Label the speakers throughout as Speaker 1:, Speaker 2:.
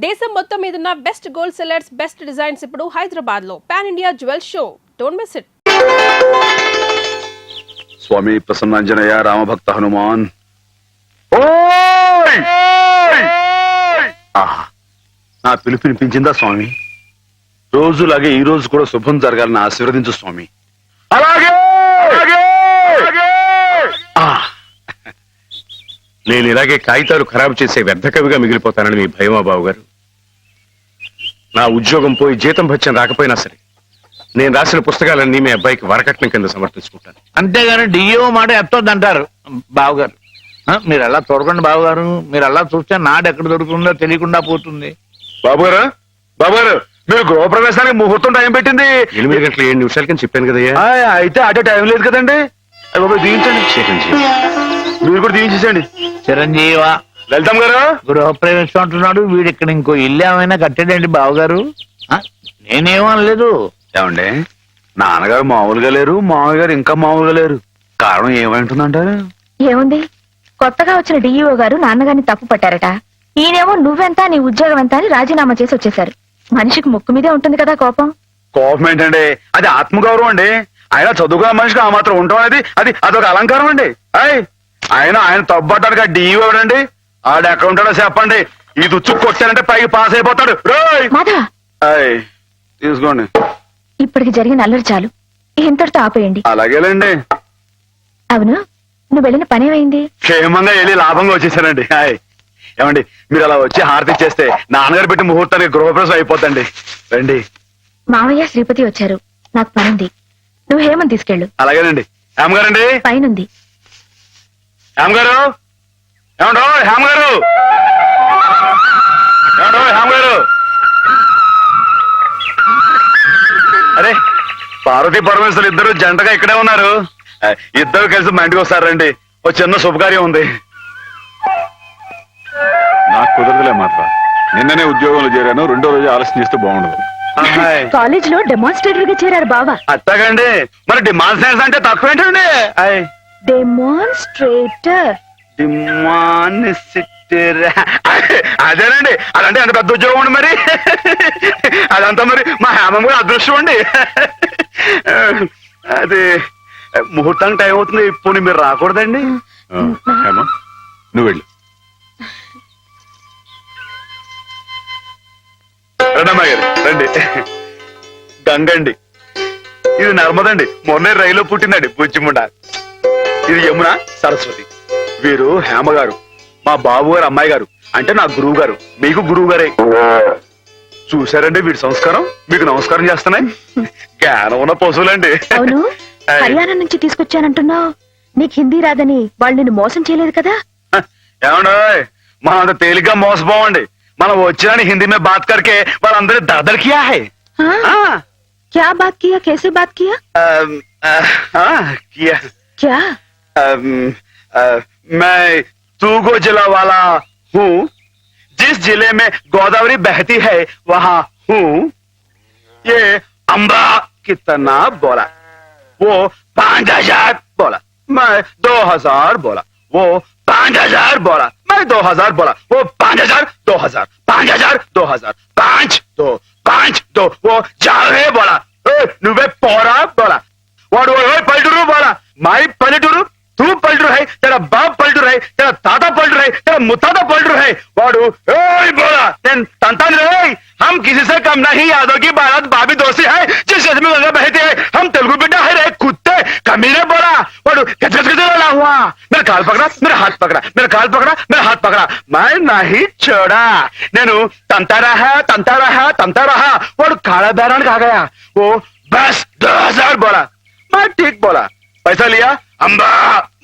Speaker 1: దేశం మొత్తం మీదున్న best gold sellers, best designs ఇప్పుడు హైదరాబాద్ లో pan India jewel show. Don't miss it.
Speaker 2: Swami Prasannanjaneya Ramabhakta Hanuman. నా పిలుపు వినిపించిందా స్వామి? రోజులాగే ఈ రోజు కూడా శుభం జరగాలని ఆశీర్వదించు స్వామి. అలాగే
Speaker 3: నేను ఇలాగే కాగితాలు ఖరాబు చేసే వ్యర్థ కవిగా మిగిలిపోతానని మీ భయమా బాబు గారు? నా ఉద్యోగం పోయి జీతం భత్యం రాకపోయినా సరే నేను రాసిన పుస్తకాలన్నీ మీ అబ్బాయికి వరకట్నం కింద సమర్పించుకుంటాను.
Speaker 4: అంతేగాని డిఓ మాట ఎత్తొద్దంటారు బావగారు. మీరు అలా చూడకండి బావగారు, మీరు అలా చూస్తే నాడు ఎక్కడ దొరుకుతుందో తెలియకుండా పోతుంది.
Speaker 2: బాబుగారు, బాబుగారు, మీరు గృహప్రవేశానికి ముహూర్తం టైం పెట్టింది
Speaker 3: 8 గంటల 7 నిమిషాలకి చెప్పాను కదయ్యా.
Speaker 2: అయితే అటే టైం లేదు కదండి. దీవించండి, మీరు కూడా దీవించేసండి.
Speaker 4: చిరంజీవ
Speaker 2: వెళ్తాం గారు.
Speaker 4: గృహప్రవేశం అంటున్నాడు వీడు, ఇక్కడ ఇంకో ఇల్లు ఏమైనా కట్టాడండి బావగారు? నేనేమనలేదు.
Speaker 2: ఏమండి, నాన్నగారు మామూలుగా లేరు, మామయ్య గారు ఇంకా మామూలుగా లేరు. కారణం ఏమంటుందంటారు?
Speaker 5: ఏముంది, కొత్తగా వచ్చిన డిఈఓ గారు నాన్నగారిని తప్పు పట్టారట. ఈయనేమో నువ్వెంత నీ ఉద్యోగం ఎంత అని రాజీనామా చేసి వచ్చేశారు. మనిషికి ముక్కు మీదే ఉంటుంది కదా కోపం.
Speaker 2: కోపం ఏంటండి, అది ఆత్మగౌరవం అండి. ఆయన చదువుకున్న మనిషికి ఆ మాత్రం ఉండటం అనేది అదొక అలంకారం అండి. ఆయన తప్పడానికి ఆ డిఈఓ ఎవడండి? ఆడు ఎక్కడ ఉంటాడో చెప్పండి. ఈ దుచ్చు కొట్టారంటే పైకి పాస్ అయిపోతాడు. తీసుకోండి.
Speaker 5: ఇప్పటికి జరిగిన అల్లరి చాలు, ఇంతటితో ఆపేయండి.
Speaker 2: అలాగేలేండి.
Speaker 5: అవును, నువ్వు వెళ్ళిన పనేమైంది?
Speaker 2: క్షేమంగా వెళ్ళి లాభంగా వచ్చేసానండి. ఏమండి, మీరు అలా వచ్చి హారతి ఇచ్చేస్తే నాన్నగారు పెట్టి ముహూర్తానికి గృహప్రవేశం అయిపోతండి. రండి.
Speaker 5: మావయ్య శ్రీపతి వచ్చారు, నాకు పనుంది. నువ్వు హేమని తీసుకెళ్ళు.
Speaker 2: అలాగేనండి. హేమగారండి
Speaker 5: పైనుంది.
Speaker 2: హేమగారు, ఏమండో హేమగారు, ఏమండో హేమగారు. అరే, పార్వతీ పరమేశ్వరు ఇద్దరు జంటగా ఇక్కడే ఉన్నారు. ఇద్దరు కలిసి మా ఇంటికి వస్తారండి. ఓ చిన్న శుభకార్యం ఉంది. నాకు కుదరదులే మాత్రం. నిన్ననే ఉద్యోగంలో చేరాను. 2వ రోజు ఆలస్యం చేస్తే బాగుండదు.
Speaker 5: కాలేజ్ లో డెమాన్స్ట్రేటర్ గా చేరారు బావా.
Speaker 2: అట్టగండి. మరి డిమాన్స్ట్రేటర్ అంటే తక్కువేంటండి?
Speaker 5: డెమాన్స్ట్రేటర్
Speaker 2: అదేనండి. అదంటే అంత పెద్ద ఉద్యోగం అండి. మరి అదంతా మరి మా హేమం కూడా అదృష్టం అండి. అది ముహూర్తానికి టైం అవుతుంది. ఇప్పుడు మీరు రాకూడదండి.
Speaker 3: హేమ, నువ్వు వెళ్ళు.
Speaker 2: రండమ్మా గారు, రండి. గంగండి, ఇది నర్మదండి. మొన్నే రైల్లో పుట్టిందండి బుజ్జిముండ. ఇది యమున, సరస్వతి. వీరు హేమ గారు, మా బాబు గారు అమ్మాయి గారు. అంటే నా గురువు గారు, మీకు గురువు గారే. చూసారండి వీడి సంస్కారం? మీకు నమస్కారం చేస్తున్నాయి. జ్ఞానం ఉన్న పశువులండి.
Speaker 5: అవును, హర్యానా నుంచి తీసుకొచ్చానంటున్నావు. నీకు హిందీ రాదని వాళ్ళు నిన్ను మోసం చేయలేదు కదా?
Speaker 2: ఏమండో, మనం అంత తేలిగ్గా మోసపోవండి. మనం వచ్చాని హిందీ में बात करके వాళ్ళందరూ दरदर किया है.
Speaker 5: क्या बात किया, कैसे बात किया?
Speaker 2: किया
Speaker 5: क्या?
Speaker 2: मैं तूगो जिला वाला हूँ. जिस जिले में गोदावरी बहती है वहाँ हूँ. ये अम्बा कितना बोला, वो 5000 बोला, मैं 2000 बोला. वो 5000 बोला, मैं 2000 बोला. वो 5000 2000 5000 2000 5 2 5 2. वो जावे बोला. నువ్వే పోరా बोला. వాడు పల్లెటూరు बोला. మై పల్లెటూరు, तू पलटू है, तेरा बाप पलटू है, तेरा ताता पलटू है, तेरा मुताता पलटू है. वाडू बोला. हम किसी से कम नहीं. यादव की बारात भाभी दोस्ती है. जिस देश में गंगा बहती है हम तेलुगु बेटा है रे कुत्ते. कमीने बोला. वाडू गजगज गजला हुआ. मेरा काल पकड़ा, मेरा हाथ पकड़ा, मेरा काल पकड़ा, मेरा हाथ पकड़ा. मैं नहीं छोड़ा. నేను తంతా रहा. वाडू काला बैरान खा गया. वो बस 2000 बोला. मैं ठीक बोला. पैसा लिया, अम्बा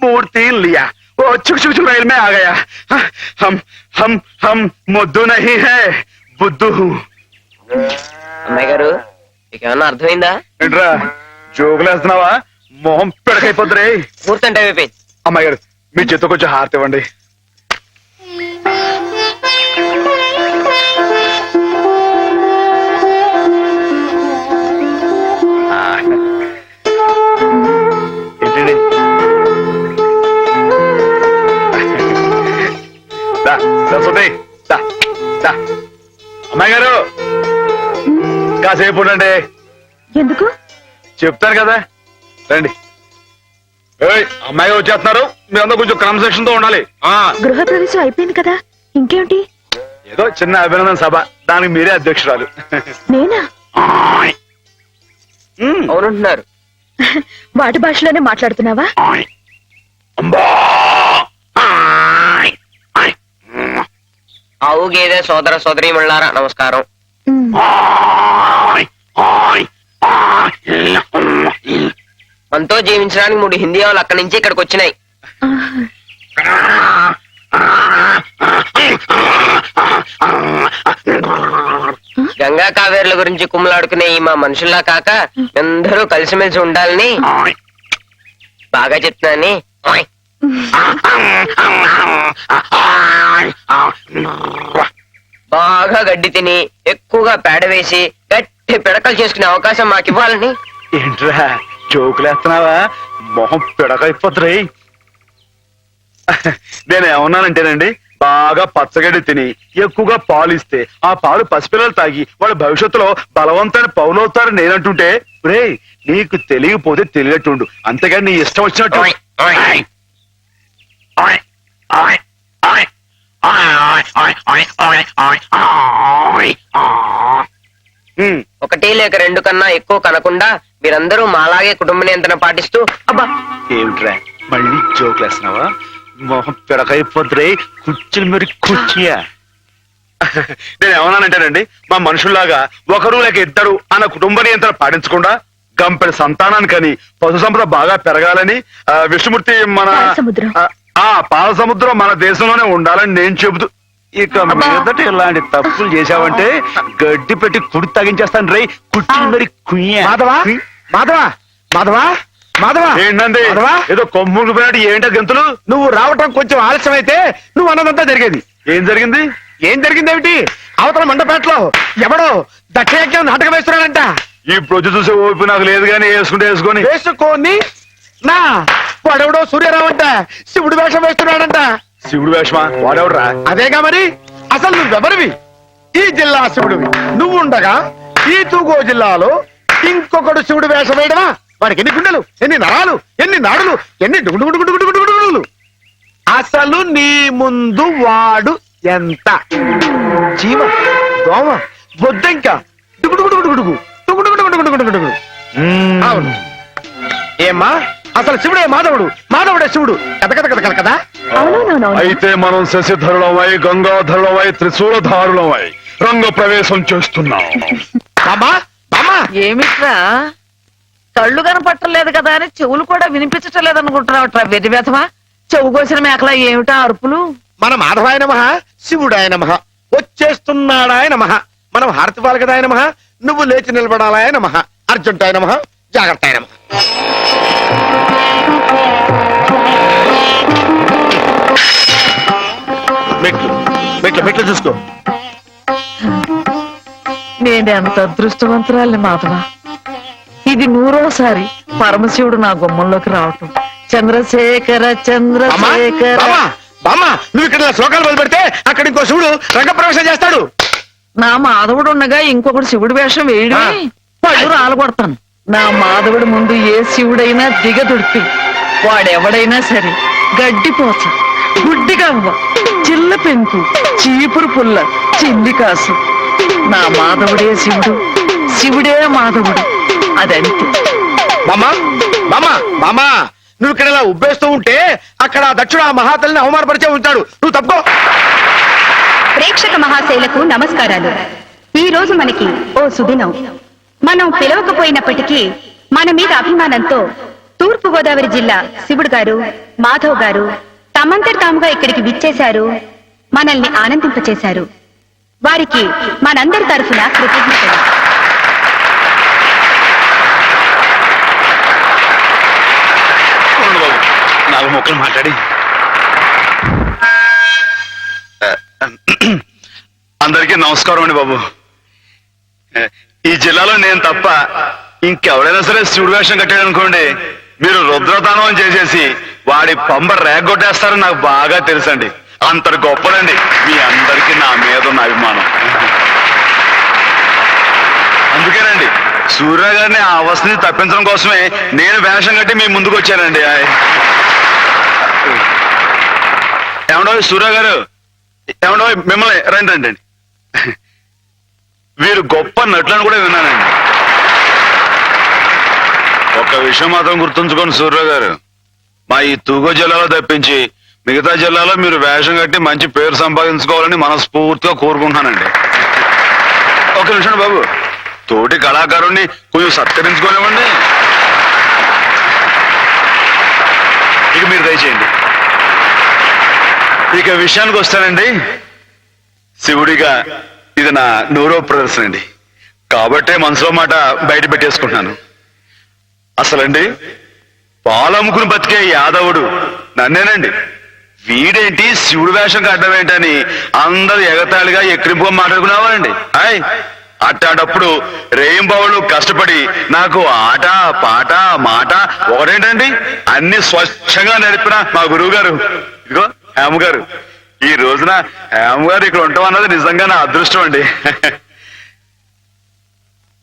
Speaker 2: मूर्ति लिया. वो चुक चुक चुक रेल में आ गया. हम मुद्दू नहीं है, बुद्धू हूँ.
Speaker 6: అమ్మాయి గారు, మీకు ఏమన్నా అర్థమైందా?
Speaker 2: ఏంట్రా జోగులేస్తున్నావా? మొహం పెడకైపోద్దురే.
Speaker 6: ముహూర్తం టైం అయిపోయింది.
Speaker 2: అమ్మాయి గారు, మీ చేత కొంచెం హారతి ఇవ్వండి. ఏంటండి? సరస్వతి, అమ్మాయి గారు కాసేపు ఉండండి,
Speaker 5: ఎందుకు?
Speaker 2: చెప్తాను కదా, రండి. ఏయ్, అమ్మాయి గారు వచ్చేస్తున్నారు, మీరందరూ కొంచెం క్రమశిక్షణ తో ఉండాలి.
Speaker 5: గృహప్రవేశం అయిపోయింది కదా, ఇంకేమిటి?
Speaker 2: ఏదో చిన్న అభినందన సభ, దానికి మీరే అధ్యక్షురాలు.
Speaker 5: నేనా?
Speaker 6: అవునంటున్నారు.
Speaker 5: వాటి భాషలోనే మాట్లాడుతున్నావా?
Speaker 6: ఆవు గేదె సోదర సోదరీమణులారా నమస్కారం.
Speaker 5: ఉమ్.
Speaker 6: మనతో జీవించడానికి 3 హిందీ ఆవులు అక్కడి నుంచి ఇక్కడికి వచ్చినాయి. గంగా కావేరుల గురించి కుమ్మలాడుకునే ఈ మా మనుషుల్లా కాక అందరూ కలిసిమెలిసి ఉండాలని బాగా చెప్తున్నాని. బాగా గడ్డి తిని ఎక్కువగా పేడ వేసి గట్టి పిడకలు చేసుకునే అవకాశం మాకు ఇవ్వాలని.
Speaker 2: ఏంట్రా జోకులేస్తున్నావా? మొహం పిడకైపోతురై. నేను ఏమన్నానంటేనండి, బాగా పచ్చగడ్డి తిని ఎక్కువగా పాలు ఇస్తే ఆ పాలు పసిపిల్లలు తాగి వాళ్ళ భవిష్యత్తులో బలవంతమైన పౌలవుతారని నేనంటుంటే, రే నీకు తెలియకపోతే తెలియట్టుండు, అంతేగాని నీ ఇష్టం వచ్చినట్టు.
Speaker 6: ఒకటి లేక 2 కన్నా ఎక్కువ కనకుండా మీరందరూ మాలాగే కుటుంబ నియంత్రణ పాటిస్తూ. అబ్బా
Speaker 2: ఏమిట్రా మళ్ళీ జోకులేస్తున్నావా? మొహం పిడకైపోతురే, కుర్చీలు మరి కుర్చీయా. నేను ఏమన్నానంటేనండి, మా మనుషుల్లాగా ఒకరు లేక ఇద్దరు అన్న కుటుంబ నియంత్రణ పాటించకుండా గంపెడి సంతానానికని పశు సంపద బాగా పెరగాలని విష్ణుమూర్తి మన
Speaker 5: పాలసముద్రం.
Speaker 2: పాలసముద్రం మన దేశంలోనే ఉండాలని నేను చెబుతూ, ఇక మీదట ఇలాంటి తప్పులు చేశావంటే గడ్డి పెట్టి కుడి తగించేస్తాను రే, కుర్చీలు మరి కుయ్యా.
Speaker 4: మాధవా మాధవా మాధవా మాధవా
Speaker 2: ఏంటండి
Speaker 4: మాధవా,
Speaker 2: ఏదో కొమ్ములు పోయినట్టు ఏంటో గంతులు?
Speaker 4: నువ్వు రావటం కొంచెం ఆలస్యం అయితే నువ్వు అన్నదంతా జరిగేది.
Speaker 2: ఏం జరిగింది?
Speaker 4: ఏం జరిగిందేమిటి? అవతల మండపేటలో ఎవడో దక్షయజ్ఞం నాటకం వేస్తున్నాడంట.
Speaker 2: ఈ ప్రొజు చూసే ఓపి నాకు లేదు కానీ వేసుకుంటే వేసుకొని.
Speaker 4: వేసుకోని నా వాడెవడో సూర్యరావు అంట శివుడు వేషం వేస్తున్నాడంట.
Speaker 2: శివుడు వేషమా? వాడెవడరా?
Speaker 4: అదేగా మరి, అసలు నువ్వెవరివి? ఈ జిల్లా శివుడివి నువ్వుండగా ఈ తూగో జిల్లాలో ఇంకొకడు శివుడు వేషం వేయడమా? వాడికి ఎన్ని గుండెలు, ఎన్ని నరాలు, ఎన్ని నాడులు, ఎన్ని డుగుడుగుడుగుడుగుడుగుడుగుడుగులు. అసలు నీ ముందు వాడు ఎంత? జీవ, దోమ, బొద్దంక, డుగుడుగుడుగుడుగుడుగు డుగుడుగుడుగుడుగుడుగుడుగుడుగు. అవును. ఏమ్మా, అసలు శివుడే మాధవుడు, మాధవుడే శివుడు కథ కథ కథ కథ కదా.
Speaker 5: అవునవునవును.
Speaker 2: అయితే మనం శశిధరులమై గంగాధరులమై త్రిశూలధారులమై రంగ ప్రవేశం చేస్తున్నాం.
Speaker 4: బామ్మా బామ్మా,
Speaker 7: ఏమిట్రా కళ్ళు కనపట్టలేదు కదా అని చెవులు కూడా వినిపించటం లేదనుకుంటున్నావుట్రా వెదివేతమా? చెవు కోసిన మేకలా ఏమిటా అరుపులు?
Speaker 4: మన మాధవాయ నమః, శివుడాయ నమః, వచ్చేస్తున్నాడాయ నమః, మనం హారతి పాలకదాయ నమః, నువ్వు లేచి నిలబడాలాయ నమః, అర్జుంటాయ నమః, జాగ్రత్తాయ నమః. మెట్లు మెట్లు మెట్లు చూసుకో.
Speaker 7: నేనెంత అదృష్టవంతురాలి మాధవ. ఇది 100వసారి పరమశివుడు నా గుమ్మంలోకి రావటం. చంద్రశేఖర
Speaker 4: బామ్మా,
Speaker 7: చంద్రశేఖర.
Speaker 4: బామ్మా, బామ్మా, నువ్వు ఇక్కడ ఇలా శ్లోకాలు మొదలు పెడితే అక్కడ ఇంకో శివుడు రంగప్రవేశం చేస్తాడు.
Speaker 7: నా మాధవుడు ఉండగా ఇంకొకటి శివుడి వేషం వేయడమే పళ్ళు రాలగొడతాను. నా మాధవుడి ముందు ఏ శివుడైనా దిగదుడిపి వాడెవడైనా సరే గడ్డిపోచ, గుడ్డిగవ్వ, చిల్ల పెంకు, చీపురు పుల్ల, చిల్లి కాసు. నా మాధవుడే శివుడు, శివుడే మాధవుడు, అదంతే.
Speaker 4: బామ్మా బామ్మా బామ్మా, నువ్వు ఇక్కడ ఇలా ఉబ్బేస్తూ ఉంటే అక్కడ దక్షుడు ఆ మహాతల్లిని అవమానపరిచే ఉంటాడు. నువ్వు తప్పుకో.
Speaker 8: ప్రేక్షక మహాశైలకు నమస్కారాలు. ఈ రోజు మనకి ఓ సుదినం. మనం పిలవకపోయినప్పటికీ మన మీద అభిమానంతో తూర్పు గోదావరి జిల్లా శివుడు గారు, మాధవ్ గారు తమంతటి తాముగా ఇక్కడికి విచ్చేశారు, మనల్ని ఆనందింపచేశారు. వారికి మనందరి తరఫున కృతజ్ఞతలు.
Speaker 2: నాలుగు మొక్కలు మాట్లాడి అందరికీ నమస్కారం అండి బాబు. ఈ జిల్లాలో నేను తప్ప ఇంకెవడైనా సరే శివుడు వేషం కట్టాడు అనుకోండి, మీరు రుద్రతానం చేసేసి వాడి పంబ రేగొట్టేస్తారని నాకు బాగా తెలుసండి. అంత గొప్పదండి మీ అందరికీ నా మీద ఉన్న అభిమానం. సూర్య గారిని ఆ అవస్థని తప్పించడం కోసమే నేను వేషం కట్టి మీ ముందుకు వచ్చానండి. ఏమండో సూర్య గారు, ఏమండో మిమ్మల్ని రండి రండి. వీరు గొప్ప నటులను కూడా విన్నానండి. ఒక్క విషయం మాత్రం గుర్తుంచుకోండి సూర్య గారు, మా ఈ తూగో జిల్లాలో తప్పించి మిగతా జిల్లాలో మీరు వేషం కట్టి మంచి పేరు సంపాదించుకోవాలని మనస్ఫూర్తిగా కోరుకుంటున్నానండి. ఒక నిమిషం బాబు, తోటి కళాకారుణ్ణి కొంచెం సత్కరించుకోనివ్వండి. ఇక మీరు దయచేయండి. ఇక విషయానికి వస్తానండి. శివుడిగా ఇది నా నూరో ప్రదర్శన అండి, కాబట్టే మనసులో మాట బయట పెట్టేసుకుంటున్నాను. అసలండి పాలమ్ముకుని బతికే యాదవుడు నన్నేనండి. వీడేంటి శివుడు వేషం కట్టడం ఏంటని అందరూ ఎగతాళిగా ఎక్కిరింపుగా మాట్లాడుకునేవారండి. అట్టాడప్పుడు రేయింబావులు కష్టపడి నాకు ఆట పాట మాట ఒకటేంటండి అన్ని స్వచ్ఛంగా నడిపిన మా గురువు గారు, ఇదిగో హేమ గారు. ఈ రోజున హేమ గారు ఇక్కడ ఉంటాం అన్నది నిజంగా నా అదృష్టం అండి.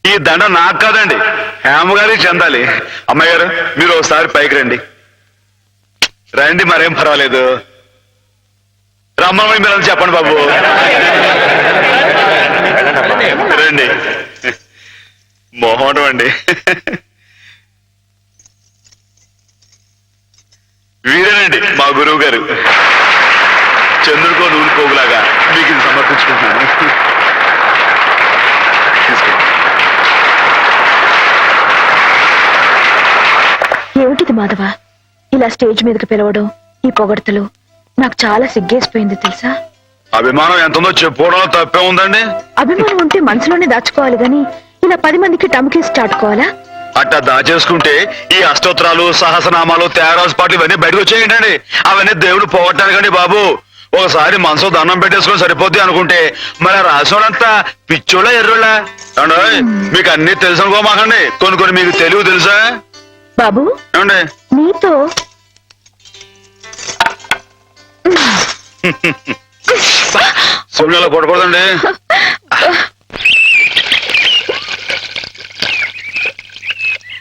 Speaker 2: ఈ దండ నాకు కాదండి, హేమ గారికి చెందాలి. అమ్మాయి గారు, మీరు ఒకసారి పైకి రండి. రండి, మరేం పర్వాలేదు. రమ్మని మీరు చెప్పండి బాబు. రండి. మొహం అండి. వీరేనండి మా గురువు గారు. చంద్రుడికో నూనె పోగులాగా మీకు ఇది సమర్పించుకుంటున్నాను.
Speaker 5: ఏమిటిది మాధవ, ఇలా స్టేజ్ మీదకి పిలవడం, ఈ పొగడతలు నాకు చాలా సిగ్గేసిపోయింది తెలుసా.
Speaker 2: అభిమానం ఎంత ఉందో చెప్పుకోవడంలో తప్పే ఉందండి.
Speaker 5: అభిమానం ఉంటే మనసులోనే దాచుకోవాలి గాని ఇలా 10 మందికి టమ్కేసి చాటుకోవాలా?
Speaker 2: అట్టా దాచేసుకుంటే ఈ అష్టోత్తరాలు సహస్రనామాలు త్యాగరాజు పాటలు ఇవన్నీ బయటకు వచ్చేయండి. అవన్నీ దేవుడు పోగొట్టారు బాబు. ఒకసారి మనసు దండం పెట్టేసుకొని సరిపోద్ది అనుకుంటే మరి రాసోడంతా పిచ్చోళ్ళ ఎర్రోళ్ళ ఏమండి? మీకు అన్ని తెలుసు అనుకోమాకండి, కొన్ని మీకు తెలివి తెలుసా
Speaker 5: బాబు?
Speaker 2: ఏమండి
Speaker 5: నీతో
Speaker 2: సూర్యులో కొట్టకూడదండి.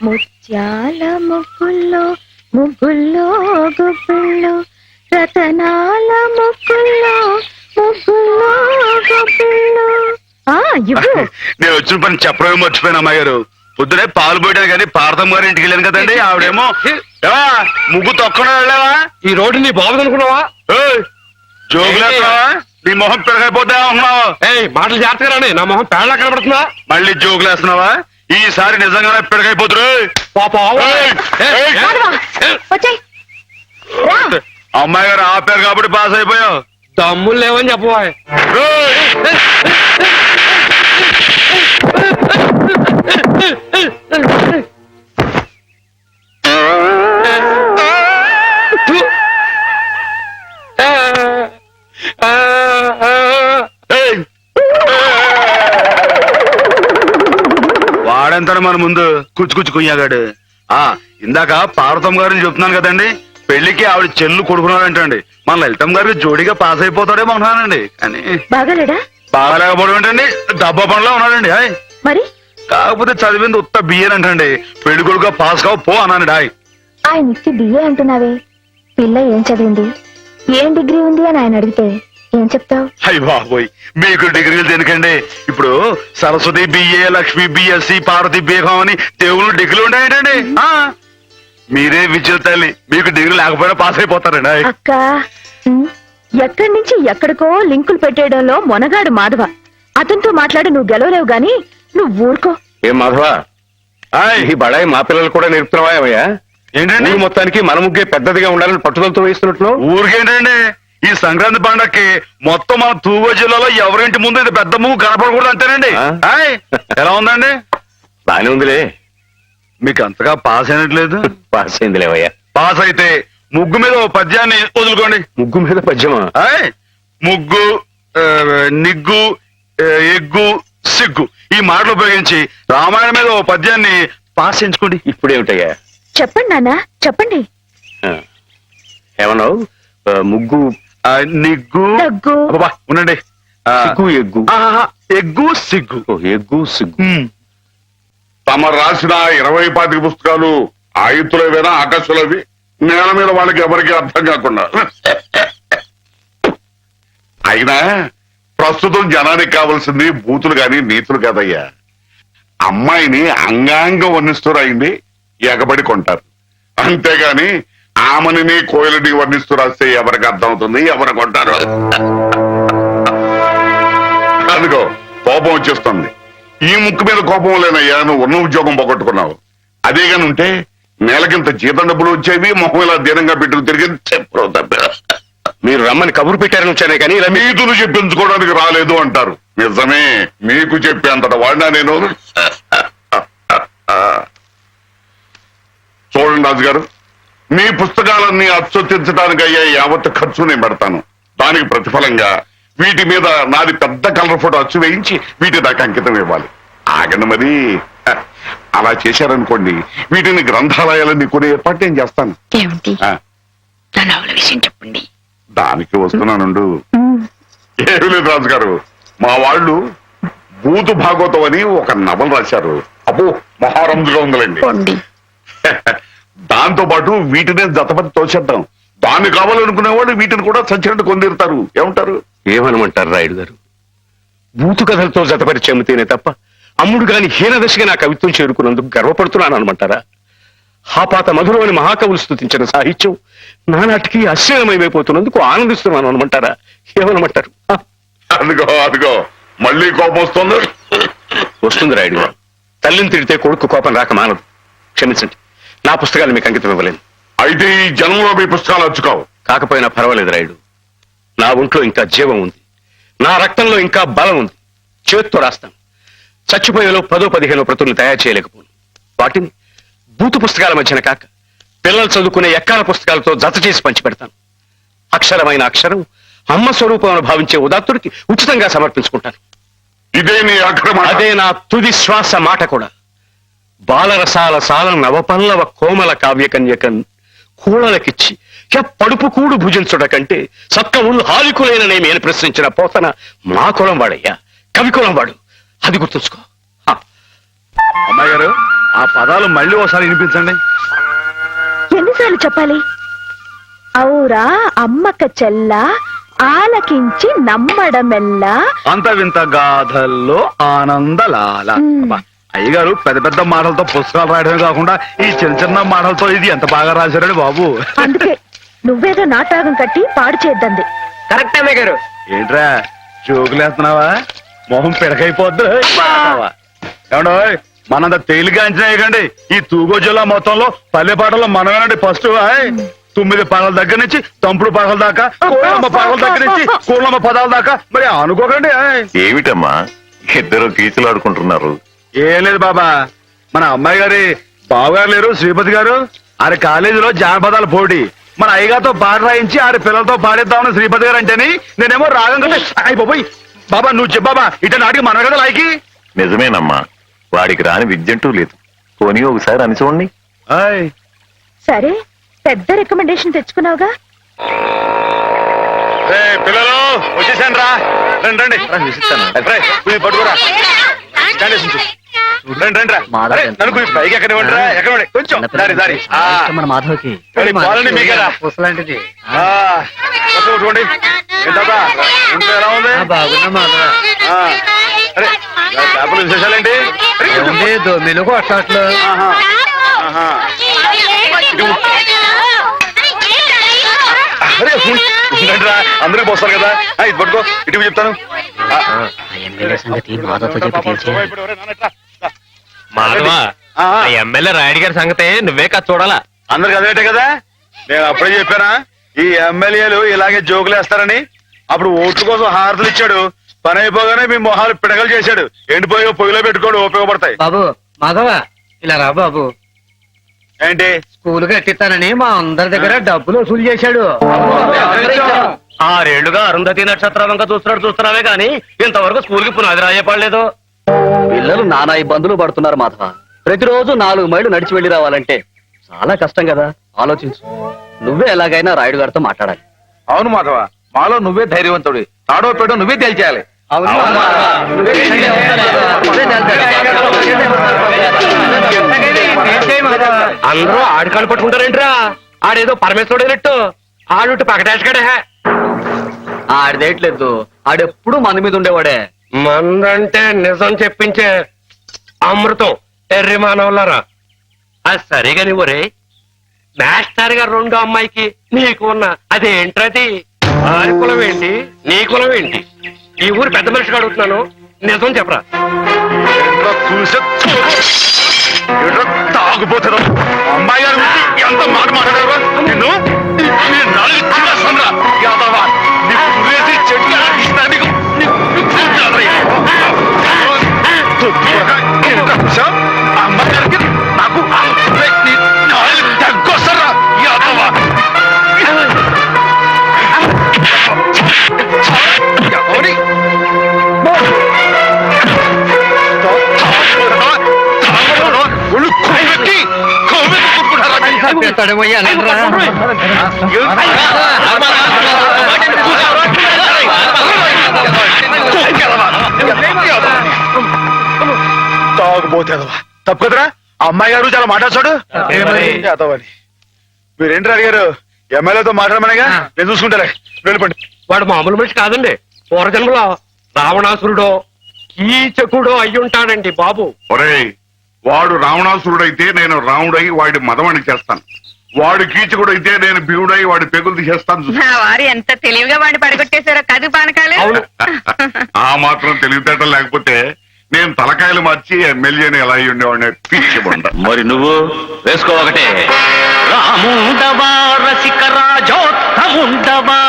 Speaker 5: ముత్యాల ముగ్గుల్లో ముగ్గుల్లో గుబ్బిళ్ళు, రతనాల ముగ్గుల్లో ముగ్గుల్లో గుబ్బిళ్ళు.
Speaker 2: నేను వచ్చిన పని చెప్పడమే మర్చిపోయాను అమ్మాయి గారు. పొద్దునే పాలు పోయడానికి కానీ పార్థం గారి ఇంటికి వెళ్ళాను కదండి. ఆవిడేమో ముగ్గు తొక్కడం వెళ్ళావా?
Speaker 3: ఈ రోడ్డు నీ బాగుంది అనుకున్నావా?
Speaker 2: జోగులేస్తున్నావా? నీ మొహం పెరగైపోతా ఉన్నావు.
Speaker 3: మాటలు జాగ్రత్తగా రాని, నా మొహం పేడలా కనబడుతుందా?
Speaker 2: మళ్ళీ జోగులేస్తున్నావా? ఈసారి నిజంగానే పెరగైపోతురు. అమ్మాయి గారు ఆపారు కాబట్టి పాస్ అయిపోయావు.
Speaker 3: తమ్ముళ్ళు లేవని చెప్పవా?
Speaker 2: వాడంతాడు మన ముందు కుచ్చుకుచ్చు కుయ్యాగాడు. ఇందాక పార్వతం గారిని చెప్తున్నాను కదండి, పెళ్లికి ఆవిడ చెల్లు కొడుకున్నాడంటండి. మన లలితం గారికి జోడిగా పాస్ అయిపోతాడేమో అనుకున్నానండి. కానీ
Speaker 5: బాగాలేడా?
Speaker 2: బాగాలేకపోవడం ఏంటండి, డబ్బా పనిలో ఉన్నాడండి.
Speaker 5: మరి
Speaker 2: కాకపోతే చదివింది ఉత్త బియ్యం అంటండి. పెళ్లి కొడుకుగా పాస్ కావు పో అన్నానండి.
Speaker 5: ఆయన ఇచ్చి బిఏ అంటున్నావే, పిల్ల ఏం చదివింది, ఏం డిగ్రీ ఉంది అని ఆయన అడిగితే ఏం చెప్తావు?
Speaker 2: అయ్య బాబోయ్, మీకు డిగ్రీలు దేనికండి? ఇప్పుడు Saraswati BA, Lakshmi BSc, Parvati BCom అని దేవుళ్ళు డిగ్రీలు ఉంటాయంటండి. మీరే విద్యుత్ తల్లి, మీకు డిగ్రీ లేకపోయినా పాస్ అయిపోతారండి.
Speaker 5: అక్క, ఎక్కడి నుంచి ఎక్కడికో లింకులు పెట్టేయడంలో మొనగాడు మాధవ. అతనితో మాట్లాడి నువ్వు గెలవలేవు గాని నువ్వు ఊరుకో.
Speaker 3: ఏం మాధవా, ఈ బడాయి మా పిల్లలు కూడా నేర్పుతున్నావా ఏమయ్యా?
Speaker 2: ఏంటండి
Speaker 3: మొత్తానికి మన ముగ్గే పెద్దదిగా ఉండాలని పట్టుదలతో వేస్తున్నట్లు?
Speaker 2: ఊరికేంటండి, ఈ సంక్రాంతి పండక్కి మొత్తం మన తూగో జిల్లాలో ఎవరింటి ముందు ఇది పెద్ద ముగ్గు కనపడకూడదు అంతేనండి. ఎలా ఉందండి?
Speaker 3: బానే ఉందిలే.
Speaker 2: మీకు అంతగా పాస్ అయినట్లేదు.
Speaker 3: పాస్ అయింది లేవయ్యా.
Speaker 2: పాస్ అయితే ముగ్గు మీద ఓ పద్యాన్ని వదులుకోండి.
Speaker 3: ముగ్గు మీద పద్యమా?
Speaker 2: ముగ్గు, నిగ్గు, ఎగ్గు, సిగ్గు ఈ మాటలు ఉపయోగించి రామాయణం మీద ఓ పద్యాన్ని పాస్ చేయించుకోండి.
Speaker 3: ఇప్పుడేమిటయ్యా?
Speaker 5: చెప్పండి నాన్న, చెప్పండి.
Speaker 3: ఏమన్నావు? ముగ్గు,
Speaker 2: నిగ్గు,
Speaker 5: దగ్గు,
Speaker 2: అబ్బా, ఉండండి.
Speaker 3: సిగ్గు, ఎగ్గు.
Speaker 2: ఎగ్గు సిగ్గు.
Speaker 3: ఎగ్గు సిగ్గు.
Speaker 9: తమ రాసిన 20-25 పుస్తకాలు ఆయుతులవేనా ఆకాశులవి నేల మీద వాళ్ళకి ఎవరికి అర్థం కాకుండా. అయినా ప్రస్తుతం జనానికి కావాల్సింది బూతులు గాని నీతులు కాదయ్యా. అమ్మాయిని అంగాంగం వర్ణిస్తూ అయింది ఎగబడి కొంటారు, అంతేగాని ఆమెని కోయిలని వర్ణిస్తూ రాస్తే ఎవరికి అర్థం అవుతుంది, ఎవరు కొంటారు? అదిగో కోపం వచ్చేస్తుంది. ఈ ముక్కు మీద కోపం లేనయ్యా, నువ్వు ఉన్న ఉద్యోగం పోగొట్టుకున్నావు. అదే గాని ఉంటే నెలకింత జీతం డబ్బులు వచ్చేవి, మొహం ఇలా దీనంగా పెట్టుకు తిరిగి చెప్పు తప్ప.
Speaker 3: మీరు రమ్మని కబురు పెట్టారని వచ్చానే కానీ ఇలా
Speaker 9: నీతులు చెప్పించుకోవడానికి రాలేదు అంటారు. నిజమే, మీకు చెప్పేంతట వాడినా నేను. చూడండి రాజు గారు, మీ పుస్తకాలన్నీ అచ్చొత్తించడానికి అయ్యే యావత్ ఖర్చు నేను పెడతాను. దానికి ప్రతిఫలంగా వీటి మీద నాది పెద్ద కలర్ ఫోటో అచ్చు వేయించి వీటి దాకా అంకితం ఇవ్వాలి. ఆగండి మరి. అలా చేశారనుకోండి, వీటిని గ్రంథాలయాలన్నీ కొనే ఏర్పాటు నేను చేస్తాను.
Speaker 5: ఏమిటి
Speaker 9: ఆ,
Speaker 5: నా నవల విషయం చెప్పండి.
Speaker 9: దానికి వస్తున్నానుండు. ఏమి లేదు రాజు గారు, మా వాళ్ళు భూతు భాగవతం అని ఒక నవల రాశారు. అబ్బో మహారంజుగా ఉందండి.
Speaker 5: పొండి.
Speaker 9: దాంతో పాటు వీటినే జతపతి తోచేద్దాం. దాన్ని కావాలనుకునే వాళ్ళు వీటిని కూడా సచ్చినట్టు కొందిరుతారు. ఏమంటారు?
Speaker 3: ఏమనమంటారు రాయుడు గారు? బూతు కథలతో జతపరిచి అమ్మితేనే తప్ప అమ్ముడు గాని హీనదశగా నా కవిత్వం చేరుకున్నందుకు గర్వపడుతున్నాను అనమంటారా? హాపాత మధురం అని మహాకవులు స్తుతించిన సాహిత్యం నానాటికి అశ్లీలమైపోతున్నందుకు ఆనందిస్తున్నాను అనమంటారా? ఏమనమంటారు?
Speaker 9: అదిగో అదిగో మళ్ళీ కోపం వస్తుంది.
Speaker 3: వస్తుంది రాయుడు గారు. తల్లిని తిడితే కొడుకు కోపం రాక మానదు. క్షమించండి, నా పుస్తకాలు మీకు అంకితం ఇవ్వలేను.
Speaker 9: అయితే ఈ జన్మలో మీ పుస్తకాలు అచ్చుకోవు.
Speaker 3: కాకపోయినా పర్వాలేదు రాయుడు. నా ఒంట్లో ఇంకా జీవం ఉంది, నా రక్తంలో ఇంకా బలం ఉంది. చేత్తో రాస్తాను. చచ్చిపోయేలో 10-15 ప్రతుల్ని తయారు చేయలేకపోను. వాటిని బూతు పుస్తకాల మధ్యన కాక పిల్లలు చదువుకునే ఎక్కాల పుస్తకాలతో జత చేసి పంచిపెడతాను. అక్షరమైన అక్షరం అమ్మ స్వరూపం భావించే ఉదాత్తుడికి ఉచితంగా సమర్పించుకుంటాను.
Speaker 9: ఇదే నీ అక్రమ.
Speaker 3: అదే నా తుది శ్వాస మాట కూడా. బాలరసాల సాల నవపల్లవ కోమల కావ్యకన్యకన్ కూడలకిచ్చి పడుపు కూడు భుజించుట కంటే సక్క ఉళ్ళు హాలికులైననేమి అని ప్రశ్నించిన పోతన మా కులం వాడయ్యా, కవి కులం వాడు. అది గుర్తుంచుకో.
Speaker 2: అమ్మాయి గారు, ఆ పదాలు మళ్ళీ ఒకసారి వినిపించండి.
Speaker 5: ఎన్నిసార్లు చెప్పాలి? ఔరా అమ్మక చెల్ల ఆలకించి నమ్మడమెల్లా.
Speaker 2: అంత వింత గాథల్లో ఆనందలాల. అబ్బా, అయ్యగారు పెద్ద పెద్ద మాటలతో పుస్తకాలు రాయడమే కాకుండా ఈ చిన్న చిన్న మాటలతో ఇది ఎంత బాగా రాశారండి బాబు.
Speaker 5: అందుకే నువ్వేదో నాటకం కట్టి పాడు చేద్దంది.
Speaker 6: కరెక్ట్ అమ్మాయి గారు.
Speaker 2: ఏంట్రా జోకులేస్తున్నావా? మొహం పిడకైపోద్దు. ఏమండో మనంత తేలిగా అంచనా వేయకండి. ఈ తూగో జిల్లా మొత్తంలో పల్లె పాటల్లో మనమేనండి ఫస్ట్. 9 పాటల దగ్గర నుంచి తంపుడు పాటల దాకా, కోళ్ళమ్మ పాటల దగ్గర నుంచి కోళ్ళమ్మ పదాల దాకా. మరి అనుకోకండి.
Speaker 10: ఏమిటమ్మా ఇద్దరు కీచులు ఆడుకుంటున్నారు?
Speaker 2: ఏం లేదు బాబా, మన అమ్మాయి గారి బావగారు లేరు శ్రీపతి గారు, ఆరి కాలేజీలో జానపదాల పోటీ. మన అయ్యగారితో పాట రాయించి ఆరి పిల్లలతో పాడేద్దామని శ్రీపతి గారు అంటేని నేనేమో రాగం కదా అయిపోయి. బాబా నువ్వు చెప్పాబా, ఇట నాటికి మన కదా లాయకి.
Speaker 10: నిజమేనమ్మా, వాడికి రాని విద్యంటూ లేదు. పోనీ ఒకసారి అని చూడండి.
Speaker 5: సరే, పెద్ద రికమెండేషన్ తెచ్చుకున్నావుగా.
Speaker 2: పిల్లలు వచ్చేసాను రా, రండి రండి. పట్టుకోరా, రండి రా. నన్ను పైకి ఎక్కనివ్వండి రా, ఎక్కనివ్వండి కొంచెం దారి దారి.
Speaker 11: మాధవ్కి
Speaker 2: పాలండి మీకేరా
Speaker 11: పుసలాంటిది.
Speaker 2: చూడండి ఇంట్లో ఎలా ఉంది?
Speaker 11: బాగున్నా మాధవ.
Speaker 2: అరే చేపల విశేషాలేంటి?
Speaker 11: మెలుగు అట్లాట్లు.
Speaker 2: అందరికి పోస్తారు కదా, ఇది పట్టుకో, ఇటు చెప్తాను.
Speaker 11: ఎమ్మెల్యే సంగతి మాధవ్తో చెప్పి తెలిసే.
Speaker 6: ఎమ్మెల్యే రాయుడు గారి సంగతే నువ్వే కదా చూడాలా.
Speaker 2: అందరికి అదేటే కదా, నేను అప్పుడే చెప్పానా ఈ ఎమ్మెల్యేలు ఇలాగే జోకులేస్తారని. అప్పుడు ఓట్ల కోసం హారతులు ఇచ్చాడు, పని అయిపోగానే మీ మొహాలు పిడకలు చేశాడు. ఎండిపోయి పొయ్యిలో పెట్టుకోడు, ఉపయోగపడతాయి.
Speaker 11: బాబు మాధవ ఇలా రా బాబు.
Speaker 2: ఏంటి?
Speaker 11: స్కూల్ కట్టిస్తానని మా అందరి దగ్గర డబ్బులు వసూలు చేశాడు.
Speaker 6: 6 ఏళ్లుగా అరుంధతి నక్షత్రం వంక చూస్తున్నావే గాని ఇంతవరకు స్కూల్ కి పునాది రాయపడలేదు.
Speaker 11: పిల్లలు నానా ఇబ్బందులు పడుతున్నారు మాధవ. ప్రతిరోజు 4 మైళ్ళు నడిచి వెళ్లి రావాలంటే చాలా కష్టం కదా. ఆలోచించు, నువ్వే ఎలాగైనా రాయుడు గారితో మాట్లాడాలి.
Speaker 2: అవును మాధవ, మాలో నువ్వే ధైర్యవంతుడి. తాడో పేడో నువ్వే తేల్చేయాలి.
Speaker 11: అవును. అందరూ ఆడికాళ్ళు పట్టుకుంటారేంట్రా? ఆడేదో పరమేశ్వరుడైనట్టు ఆడు పకటేసుకాడే. ఆడిదేట్లేదు, ఆడెప్పుడు మంది మీద ఉండేవాడే. మందంటే నిజం చెప్పించే అమృతం ఎర్రి మానవులారా. అది సరిగాని ఒరే, మాస్టర్ గారు రెండో అమ్మాయికి నీకు ఉన్న అదేంట్రది? ఆడి కులం ఏంటి, నీ కులం ఏంటి? ఈ ఊరు పెద్ద మనిషిగా అడుగుతున్నాను, నిజం చెప్పరా.
Speaker 2: తాగుపోతారు అమ్మాయి గారు ఎంత మాట మాట్లాడారు నిన్ను అమ్మాయి గారికి నాకు తగ్గొస్తారా యాదవా తాగుపోతేదవా తప్పు కదరా. అమ్మాయి గారు చాలా మాట్లాడు యాదవని. మీరేంటి అడిగారు? ఎమ్మెల్యేతో మాట్లాడమనేగా, నేను చూసుకుంటారే. వెళ్ళిపోండి.
Speaker 11: వాడు మామూలు మనిషి కాదండి. పూర్వజన్మలో రావణాసురుడో కీచకుడో అయ్యుంటాడండి బాబు.
Speaker 9: ఒరేయ్, వాడు రావణాసురుడైతే నేను రాముడై వాడి మదమణి చేస్తాను. వాడు కీచకుడైతే నేను భీముడై వాడి పెగులు తీసేస్తాను.
Speaker 8: నా వారు ఎంత తెలివిగా వాడిని పడగొట్టేశారో కదు పానకాలు.
Speaker 9: ఆ మాత్రం తెలివితేటలు లేకపోతే నేను తలకాయలు మార్చి ఎమ్మెల్యేని ఎలా అయ్యి ఉండేవాడిని పిచ్చిబండ.
Speaker 10: మరి నువ్వు వేసుకో ఒకటే. రాముండవా రసిక రాజోత్తముండవా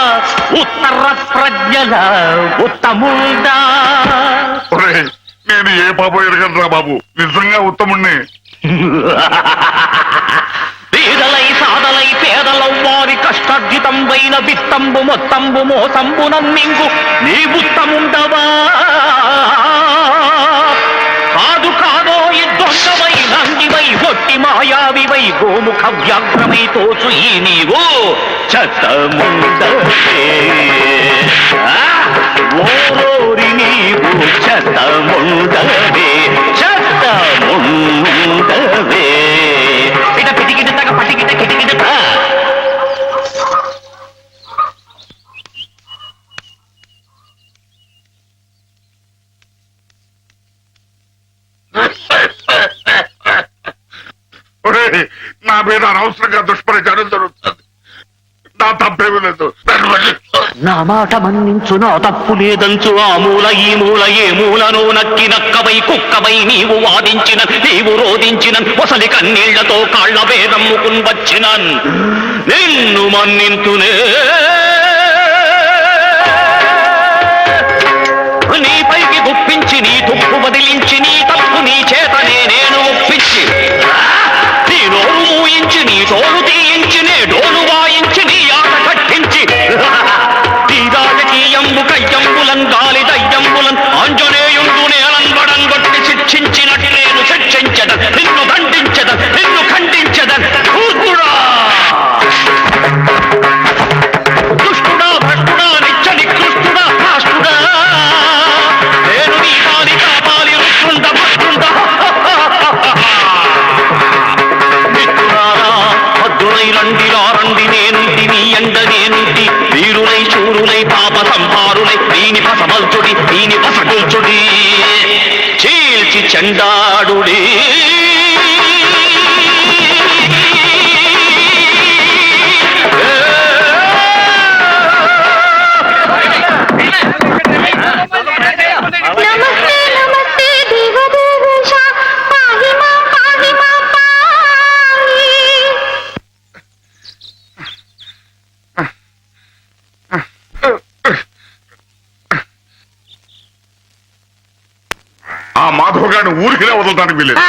Speaker 10: ఉత్తర ప్రజ్ఞల ఉత్తముండా.
Speaker 9: ఒరేయ్, నేను ఏ పాపం ఎరగనరా బాబు, నిజంగా ఉత్తముణ్ణి.
Speaker 10: పేదలై సాదలై పేదలౌ వారి కష్టార్జితంబైన విత్తంబు మొత్తంబు మోసంబు నన్నింగు నీ ఉత్తముండవా. కాదు కాదో దొంగవై నంగివై ఒట్టి మాయావివై గోముఖ వ్యాఘ్రమై తోచు ఈ నీవు చెత్తముండవే. ఓరోరి నీవు చెత్తముండవే, చెత్తముండవే. ఇట పిటికిట తగ పటికిట కిటికిట.
Speaker 9: ఒరేయ్, నా మీద అనవసరంగా దుష్ప్రచారం జరుగుతుంది. నా తప్పేమీ లేదు.
Speaker 10: నా మాట మన్నించు, నా తప్పు లేదంచు. ఆ మూల ఈ మూల ఏ మూలను నక్కి నక్కవై కుక్కవై నీవు వాదించిన నీవు రోధించిన ఒసలి కన్నీళ్లతో కాళ్ల వేదమ్ముకుని వచ్చిన నిన్ను మన్నింతునే. నీపైకి గుప్పించి నీ తుప్పు వదిలించి నీ తప్పు నీ చేతనే నేను ఒప్పించి నీ నోరు మూయించి నీ తోడు తీయించి నే డోలు వాయించి నీ ఆట కట్టించి నీ రాజకీయంబు కయ్యంబులం గాలి దయ్యంబులం ఆంజనేయుండు నేలంబడం కొట్టి శిక్షించినట్టు నేను శిక్షించదన్, నిన్ను దండించదన్, నిన్ను ఖండించదన్. దుష్టుడా భ్రష్టుడా నిత్య నికృష్టుడా రాష్ట్రుడా నేను నీ పాలి కాపాలి రుష్టుండ భక్తుండ. మిత్రులారా భద్రులై రండిలా రండి, నేనుంటి నీ ఎండ నేనుంటి. వీరులై శూరులై పాప సంహారులై దీని పసమల్చుడి దీని పసగుల్చుడి చీల్చి చెండాడుడి.
Speaker 5: నమస్తే నమస్తే దేవదేవేశ పాహి మాం పాహి.
Speaker 9: ఆ మాధవ్ గారిని ఊరికినే వదలటానికి వీలేదు.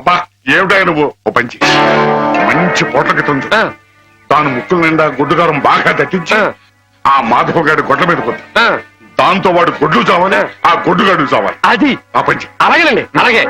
Speaker 9: అబ్బా, ఏమిటా నువ్వు? ఓ పంచి మంచి పోట్లకి తుంచు. తాను ముక్కుల నిండా గుడ్డుగారం బాగా దట్టించి ఆ మాధవ్ గారి గొడ్ల మీద కొద్ది. దాంతో వాడు గొడ్లు చావాలి, ఆ గొడ్డుగాడు చావాలి.
Speaker 11: అది
Speaker 9: ఆ పంచి
Speaker 11: అలాగేనండి, అలాగే.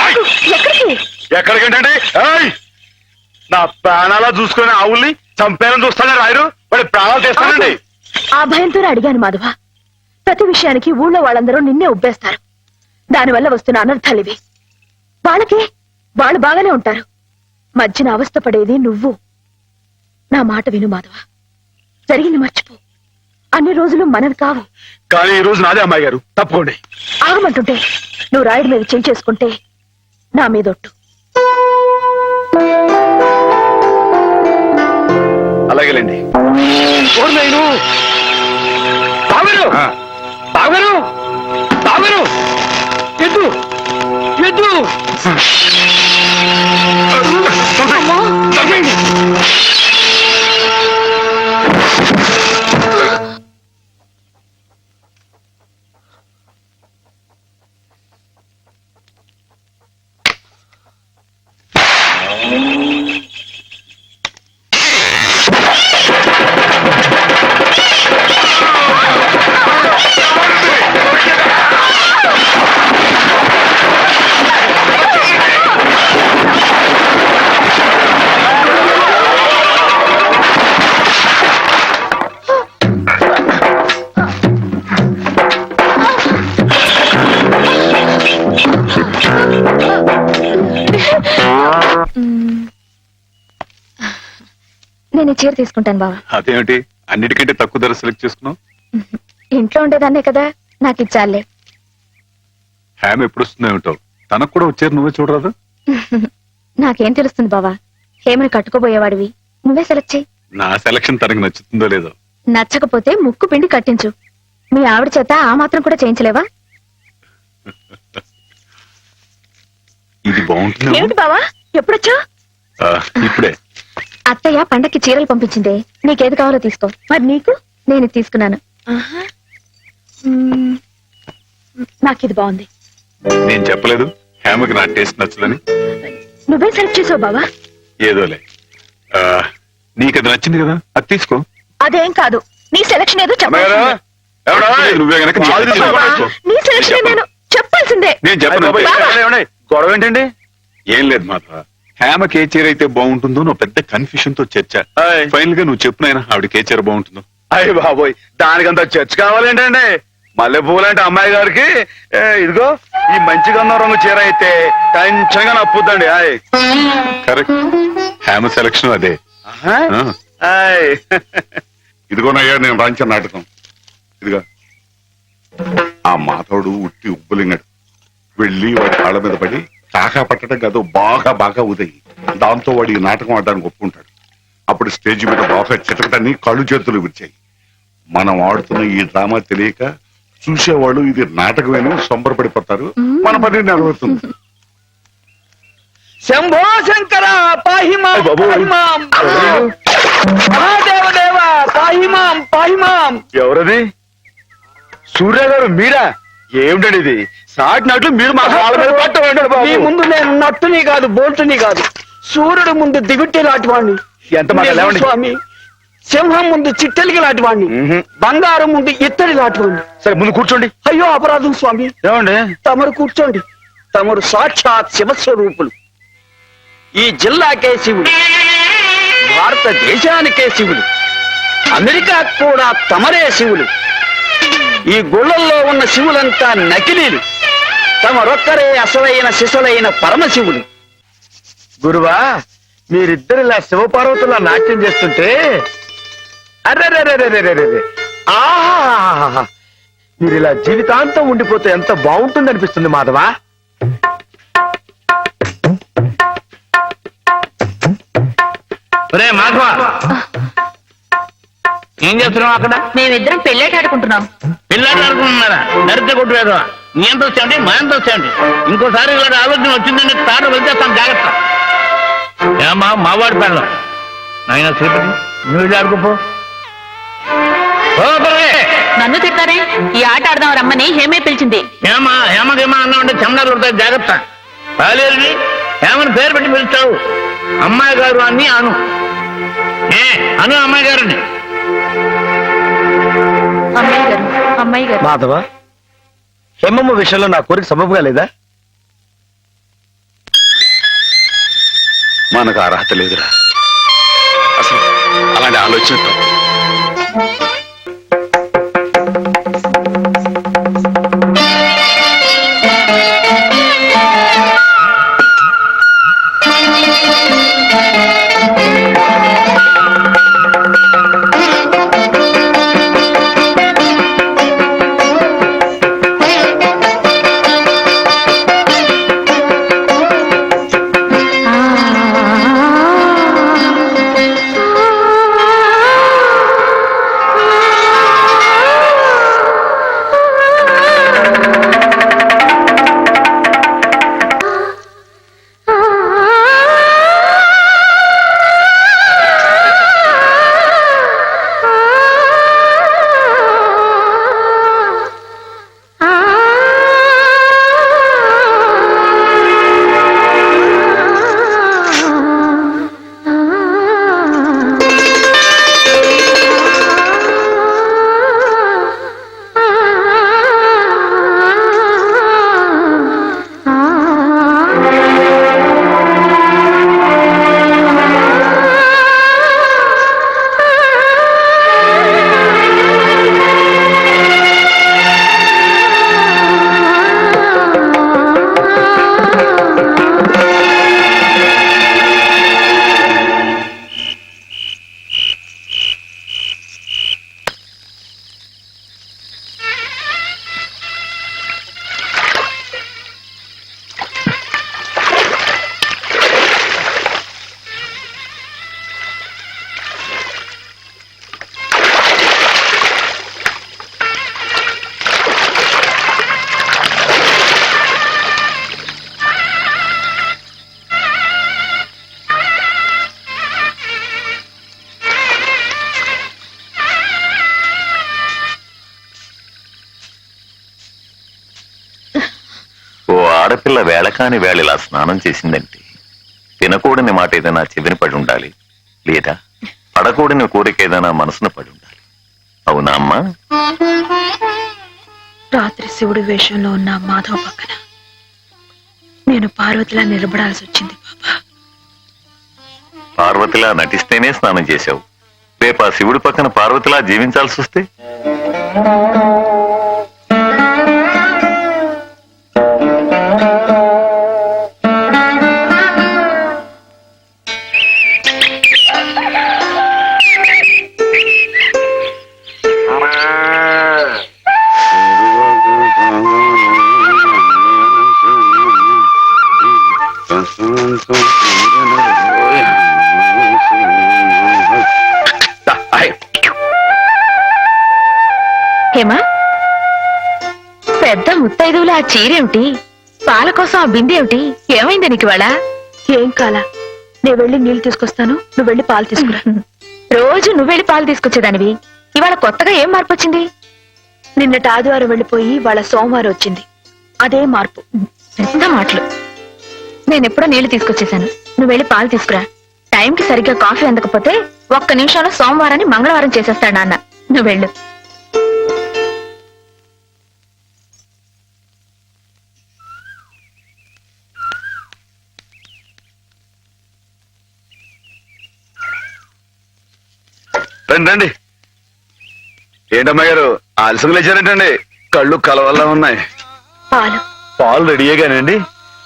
Speaker 5: ఆగు. ఎక్కడికి?
Speaker 2: ఎక్కడికేంటండి? ఏయ్! నా ప్రాణాలా చూసుకునే ఆవుల్ని చంపేయాలని చూస్తానే రాయరు వాడి ప్రాణాలు తీస్తానండి.
Speaker 5: ఆ భయంతోనే అడిగాను మాధవ. ప్రతి విషయానికి ఊళ్ళో వాళ్ళందరూ నిన్నే ఉబ్బేస్తారు. దానివల్ల వస్తున్న అనర్థాలు ఇవి. వాళ్ళకి వాళ్ళు బాగానే ఉంటారు. మధ్యన అవస్థ పడేది నువ్వు. నా మాట విను మాధవ. జరిగింది మర్చిపో. అన్ని రోజులు మనవి కావు.
Speaker 2: కానీ ఈ రోజు నాదే అమ్మాయి గారు, తప్పుకోండి.
Speaker 5: ఆగమంటుంటే నువ్వు రాయుడి మీద చేయి చేసుకుంటే నా మీదొట్టు.
Speaker 2: అలాగేలేండి.
Speaker 5: నేను చీర తీసుకుంటాను బావా.
Speaker 3: అదేమిటి అన్నిటికంటే తక్కువ ధర సెలెక్ట్ చేసుకున్నావు?
Speaker 5: ఇంట్లో ఉండేదాన్నే కదా, నాకు ఇచ్చాలే.
Speaker 3: హ్యామ్ ఎప్పుడు వస్తుందో ఏమిటో, తనకు కూడా వచ్చారు, నువ్వే చూడరాదు?
Speaker 5: నాకేం తెలుస్తుంది బావా, హేమని కట్టుకోబోయేవాడివి, నువ్వే సెలెక్ట్ చేయి.
Speaker 3: నా సెలక్షన్ తనకు నచ్చుతుందో లేదో.
Speaker 5: నచ్చకపోతే ముక్కు పిండి కట్టించు. మీ ఆవిడ చేత ఆ మాత్రం కూడా చేయించలేవా?
Speaker 3: ఇది బాగుంటుంది.
Speaker 5: ఏమిటి బావా ఎప్పుడొచ్చా?
Speaker 3: ఇప్పుడే.
Speaker 5: అత్తయ్య పండక్కి చీరలు పంపించిందే, నీకేది కావాలో తీసుకో. మరి నీకు? నేను ఇది తీసుకున్నాను. నాకు ఇది బాగుంది.
Speaker 3: నేను చెప్పలేదు హేమకి నా టేస్ట్ నచ్చదని?
Speaker 5: నువ్వే సెలెక్ట్ చేసావు బావా.
Speaker 3: ఏదోలే, నీకు అది నచ్చింది కదా, అది తీసుకో.
Speaker 5: అదేం కాదు, నీ సెలక్షన్ ఏదో
Speaker 2: అమ్మాయి గారు,
Speaker 5: చెప్పాల్సిందే.
Speaker 2: ఎవడో?
Speaker 3: నువ్వే గనక నీ
Speaker 2: వాళ్ళు
Speaker 3: సెలక్షన్
Speaker 2: తీసుకో.
Speaker 3: తీసుకో.
Speaker 5: నీ సెలక్షన్ నేను చెప్పాల్సిందే.
Speaker 3: నేను చెప్పను.
Speaker 2: ఏమండి? గొడవ ఏంటండి?
Speaker 3: ఏం లేదు మాధవ, హేమకి ఏ చీర అయితే బాగుంటుందో నువ్వు పెద్ద కన్ఫ్యూషన్ తో చర్చ.
Speaker 2: ఆయ్.
Speaker 3: ఫైనల్ గా నువ్వు చెప్పునైనా ఆవిడకి ఏ చీర బాగుంటుందో.
Speaker 2: అయ్య బాబోయ్, దానికంత చర్చ కావాలేంటండి? మల్లె పువ్వులంటే అమ్మాయి గారికి ఇదిగో ఈ మంచి గంధం రంగు చీర అయితే టెన్షన్ గా నప్పుద్దండి. ఆయ్
Speaker 3: కరెక్ట్, హేమ సెలక్షన్ అదే.
Speaker 2: ఆహా.
Speaker 3: ఆ.
Speaker 2: ఆయ్.
Speaker 9: ఇదిగోనయ్యా నేను రాంచిన నాటకం. ఇదిగా ఆ మాధవుడు ఉట్టి ఉబ్బులింగడు. వెళ్ళి వాడి కాళ్ళ మీద పడి కాకా పట్టడం కాదు, బాగా బాగా ఉదయి. దాంతో వాడి ఈ నాటకం ఆడడానికి ఒప్పుకుంటాడు. అప్పుడు స్టేజ్ మీద బాగా చితకటాన్ని కళ్ళు చేతులు విరిచాయి. మనం ఆడుతున్న ఈ డ్రామా తెలియక చూసేవాళ్ళు ఇది నాటకమేనో సంబరపడిపోతారు. మన పని నెరవేరుతుంది.
Speaker 7: శంభో శంకర పాహిమాం
Speaker 2: అయ్ బాబోయ్.
Speaker 7: పాహిమాం మహాదేవదేవ పాహిమాం పాహిమాం.
Speaker 2: ఎవరది? సూర్య గారు మీరా? ఏమిటండి ఇది? సాటినట్లు మీరు మా కాళ్ళ మీద పట్టండి
Speaker 7: మీ
Speaker 2: బాబు.
Speaker 7: ముందు నేను నట్టుని కాదు, బోల్టుని కాదు, సూర్యుడు ముందు దివిట్టి లాంటి వాడిని.
Speaker 2: ఎంత మాట లేవండి.
Speaker 7: స్వామి, సింహం ముందు చిట్టెలికి లాంటి వాడిని,
Speaker 2: మ్మ్.
Speaker 7: బంగారం ముందు ఇత్తడి లాంటి వాడిని.
Speaker 2: సరే ముందు కూర్చోండి.
Speaker 7: అయ్యో అపరాధం స్వామి,
Speaker 2: ఏమండి?
Speaker 7: తమరు కూర్చోండి. తమరు సాక్షాత్ శివస్వరూపులు. ఈ జిల్లాకే శివుడు, భారతదేశానికే శివుడు, అమెరికా కూడా తమరే శివులు. ఈ గుళ్ళల్లో ఉన్న శివులంతా నకిలీలు, తమరొక్కరే అసలైన శిశులైన పరమశివులు.
Speaker 4: గురువా, మీరిద్దరిలా శివపార్వతులా నాట్యం చేస్తుంటే అర్రెరెరెరెరెరెరె. ఆహా, మీరు ఇలా జీవితాంతం ఉండిపోతే ఎంత బాగుంటుంది అనిపిస్తుంది మాధవా.
Speaker 11: మాధవ, ఏం చేస్తున్నావు అక్కడ?
Speaker 5: మేమిద్దరం పెళ్ళేట ఆడుకుంటున్నాం.
Speaker 11: పిల్లలు అనుకుంటున్నారా? నరిత కొట్టు వేదవా. నీ ఎంత వచ్చాయండి, మా ఎంత వచ్చాయండి. ఇంకోసారి ఇలాంటి ఆలోచన వచ్చిందంటే తాట వెళ్తేస్తాను, జాగ్రత్త. ఏమా మావాడి పిల్లలు నాయన శ్రీపతి, నువ్వు వెళ్ళి ఆడుకోపో.
Speaker 5: నన్ను తిట్టారే? ఈ ఆట ఆడదాం రమ్మని హేమే పిలిచింది.
Speaker 11: ఏమా హేమకేమా అన్నా ఉంటే చెమడాలు కొడతాయి, జాగ్రత్త. బాలేరు హేమని పేరు పెట్టి పిలుస్తావు. అమ్మాయి గారు అని అను. అను అమ్మాయి గారిని.
Speaker 5: అమ్మాయి గారు, అమ్మాయి గారు.
Speaker 4: మాధవ, హేమమ్మ విషయంలో నా కోరిక సబబుగా లేదా?
Speaker 2: మనకు అర్హత లేదురా. అసలు అలాంటి ఆలోచన తప్పు.
Speaker 12: ఆడపిల్ల వేళకాని వేళ స్నానం చేసిందంటే తినకూడని మాట ఏదైనా చెవిని పడి ఉండాలి, లేదా పడకూడని కోరిక ఏదైనా మనసును పడి ఉండాలి. అవునా అమ్మా?
Speaker 5: రాత్రి శివుడి వేషంలో ఉన్న మాధవ్ పక్కన నేను పార్వతిలా నిలబడాల్సి వచ్చింది బాబా.
Speaker 12: పార్వతిలా నటిస్తేనే స్నానం చేశావు. రేపు ఆ శివుడి పక్కన పార్వతిలా జీవించాల్సి వస్తే?
Speaker 5: హేమా, పెద్ద ముత్తైదువులు ఆ చీరేమిటి, పాల కోసం ఆ బిందె ఏమైంది నీకు వాళ్ళ? ఏం కాలా, నేను వెళ్ళి నీళ్లు తీసుకొస్తాను, నువ్వు వెళ్ళి పాలు తీసుకురా. రోజు నువ్వు వెళ్ళి పాలు తీసుకొచ్చేదానివి, ఇవాళ కొత్తగా ఏం మార్పు వచ్చింది? నిన్నటి ఆదివారం వెళ్ళిపోయి వాళ్ళ సోమవారం వచ్చింది, అదే మార్పు. పెద్ద మాటలు. నేను ఎప్పుడో నీళ్లు తీసుకొచ్చేసాను, నువ్వు వెళ్ళి పాలు తీసుకురా. టైంకి సరిగ్గా కాఫీ అందకపోతే ఒక్క నిమిషంలో సోమవారాన్ని మంగళవారం చేసేస్తాడు నాన్న. నువ్వు వెళ్ళు.
Speaker 2: రండి రండి. ఏంటమ్మా గారు ఆలస్యం లేచారంటండి? కళ్ళు కలవల్లా ఉన్నాయి.
Speaker 5: పాలు
Speaker 2: పాలు రెడీయేగానండి.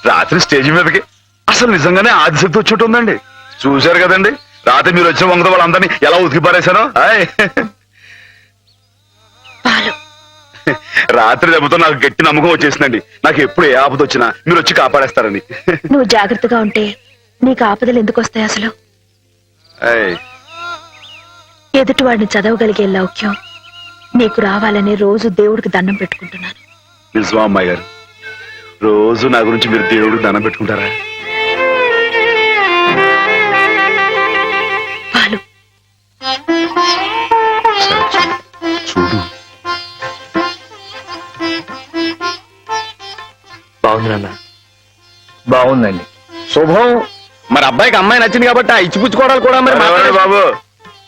Speaker 2: రాత్రి స్టేజ్ మీదకి అసలు నిజంగానే ఆదిశక్తి వచ్చి ఉందండి. చూశారు కదండి రాత్రి మీరు వచ్చిన వంగతో వాళ్ళందరినీ ఎలా ఉతికి పారేశానో.
Speaker 5: పాలు
Speaker 2: రాత్రి దెబ్బతో నాకు గట్టి నమ్మకం వచ్చేసిందండి. నాకు ఎప్పుడు ఏ ఆపద వచ్చినా మీరు వచ్చి కాపాడేస్తారని.
Speaker 5: నువ్వు జాగ్రత్తగా ఉంటే నీకు ఆపదలు ఎందుకు వస్తాయి అసలు? ఎదుటివాడిని చదవగలిగే లౌక్యం నీకు రావాలని రోజు దేవుడికి దండం పెట్టుకుంటున్నాను.
Speaker 2: నిజమా అమ్మాయి గారు? రోజు నా గురించి మీరు దేవుడికి దండం పెట్టుకుంటారా?
Speaker 5: పాలు
Speaker 2: చూడు.
Speaker 11: బాగుంది నాన్న, బాగుందండి.
Speaker 4: శుభం. మరి అబ్బాయికి అమ్మాయి నచ్చింది కాబట్టి ఆ ఇచ్చిపుచ్చుకోవడాలు కూడా మరి
Speaker 2: మాట్లాడండి బాబు.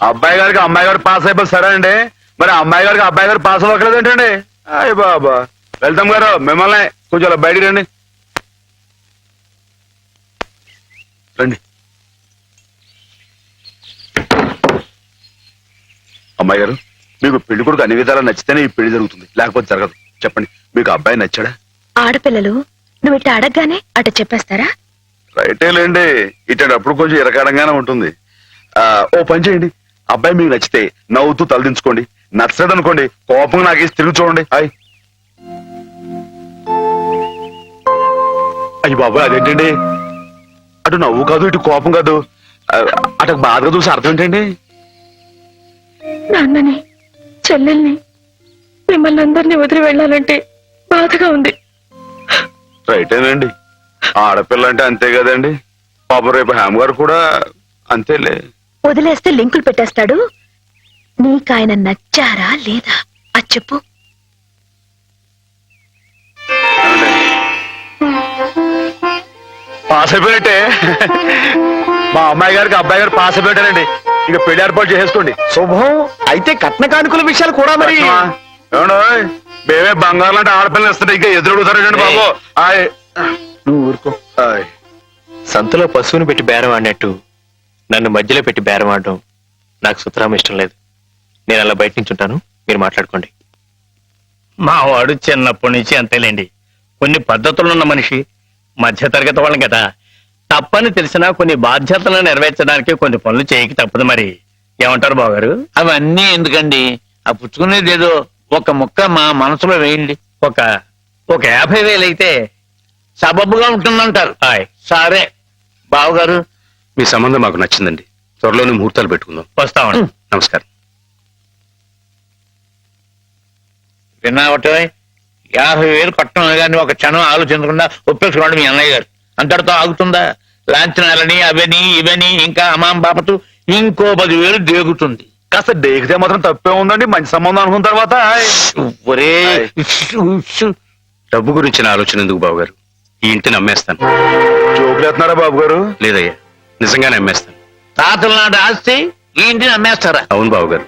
Speaker 2: అబ్బాయి గారికి అమ్మాయి గారు పాస్ అయిపోయి సరే అండి, మరి అమ్మాయి గారికి అబ్బాయి గారు పాస్ అవ్వట్లేదు ఏంటండి? అయ్య బాబా. వెళ్తాం గారు మిమ్మల్ని కొంచెం బయటికి రండి. రండి అమ్మాయి గారు, మీకు పెళ్లి కొడుకు అన్ని విధాలా నచ్చితేనే ఈ పెళ్లి జరుగుతుంది, లేకపోతే జరగదు. చెప్పండి, మీకు అబ్బాయి నచ్చాడా?
Speaker 5: ఆడపిల్లలు నువ్వు ఇట్లా అడగగానే అట చెప్పేస్తారా?
Speaker 2: రైటే లేండి, ఇటప్పుడు కొంచెం ఇరకాడంగానే ఉంటుంది. ఓ పని చేయండి, అబ్బాయి మీకు నచ్చితే నవ్వుతూ తలదించుకోండి, నచ్చలేదు అనుకోండి కోపం నాకేసి తిరిగి చూడండి. అయ్యి బాబు, అదేంటండి? అటు నవ్వు కాదు, ఇటు కోపం కాదు, అటు బాధగా చూసి అర్థం ఏంటండి?
Speaker 5: నాన్నని, చెల్లెల్ని, మిమ్మల్ని అందరినీ వదిలి వెళ్ళాలంటే బాధగా ఉంది.
Speaker 2: రైటేనండి, ఆడపిల్ల అంటే అంతే కదండి. పాపం రేపు హేమ గారు కూడా అంతేలే.
Speaker 5: వదిలేస్తే లింకులు పెట్టేస్తాడు. నీకాయన నచ్చారా లేదా అది చెప్పు.
Speaker 2: పాస్ అయిపోయినట్టే. మా అమ్మాయి గారికి అబ్బాయి గారు పాస్ అయిపోయారండి. ఇక పెళ్లి ఏర్పాటు చేసేసుకోండి.
Speaker 4: శుభం. అయితే కట్న కానుకల విషయాలు కూడా మరి
Speaker 2: ఏమండో, మేమే బంగారం అంటే ఆడపిల్లలు ఇస్తుంటే ఇంకా ఎదురడుగుతారండి బాబు.
Speaker 4: నువ్వు ఊరుకో.
Speaker 11: సంతలో పశువుని పెట్టి బేరం ఆడినట్టు నన్ను మధ్యలో పెట్టి బేరం ఆడడం నాకు సుతరాం ఇష్టం లేదు. నేను అలా బయట నుంచి ఉంటాను, మీరు మాట్లాడుకోండి.
Speaker 10: మా వాడు చిన్నప్పటి నుంచి అంతేలేండి. కొన్ని పద్ధతులున్న మనిషి, మధ్యతరగతి వాళ్ళం కదా. తప్పని తెలిసినా కొన్ని బాధ్యతలను నెరవేర్చడానికి కొన్ని పనులు చేయక తప్పదు. మరి ఏమంటారు బావగారు?
Speaker 11: అవన్నీ ఎందుకండి, ఆ పుచ్చుకునేది ఏదో ఒక ముక్క మా మనసులో వేయండి.
Speaker 10: ఒక 50,000 అయితే
Speaker 11: సబబుగా ఉంటుందంటారు. సరే బావగారు,
Speaker 3: మీ సంబంధం మాకు నచ్చిందండి. త్వరలోనే ముహూర్తాలు పెట్టుకుందాం.
Speaker 10: వస్తామండి.
Speaker 3: నమస్కారం.
Speaker 11: విన్నావటే 50,000 కట్టడం కానీ ఒక క్షణం ఆలోచించకుండా ఒప్పేసుకోండి మీ అన్నయ్య గారు. అంతటితో ఆగుతుందా? లాంఛనాలని అవని ఇవని ఇంకా అమాం బాపతు ఇంకో 10,000 దేగుతుంది.
Speaker 2: కాస్త డేకితే మాత్రం తప్పే ఉందండి. మంచి సంబంధం అనుకున్న తర్వాత
Speaker 11: ఒరే
Speaker 3: డబ్బు గురించిన ఆలోచన ఎందుకు బాబు గారు? ఈ ఇంటిని అమ్మేస్తాను.
Speaker 2: జోకులు వేస్తున్నారా బాబు గారు?
Speaker 3: లేదయ్యా, నిజంగానే అమ్మేస్తాను.
Speaker 11: తాతల నాటి ఆస్తి ఈ ఇంటిని అమ్మేస్తారా?
Speaker 3: అవును బాబు గారు,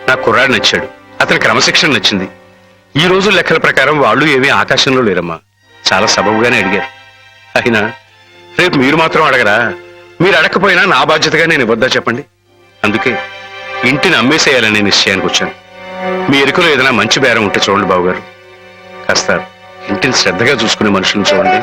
Speaker 3: నాకు కుర్రాడు నచ్చాడు, అతని క్రమశిక్షణ నచ్చింది. ఈ రోజు లెక్కల ప్రకారం వాళ్ళు ఏమీ ఆకాశంలో లేరమ్మా. చాలా సబబుగానే అడిగారు. అయినా రేపు మీరు మాత్రం అడగరా? మీరు అడగకపోయినా నా బాధ్యతగా నేను ఇవ్వద్దా చెప్పండి? అందుకే ఇంటిని అమ్మేసేయాలనే నిశ్చయానికి వచ్చాను. మీ ఎరుకలో ఏదైనా మంచి బేరం ఉంటే చూడండి బాబు గారు. కాస్త ఇంటిని శ్రద్ధగా చూసుకునే మనుషులను చూడండి.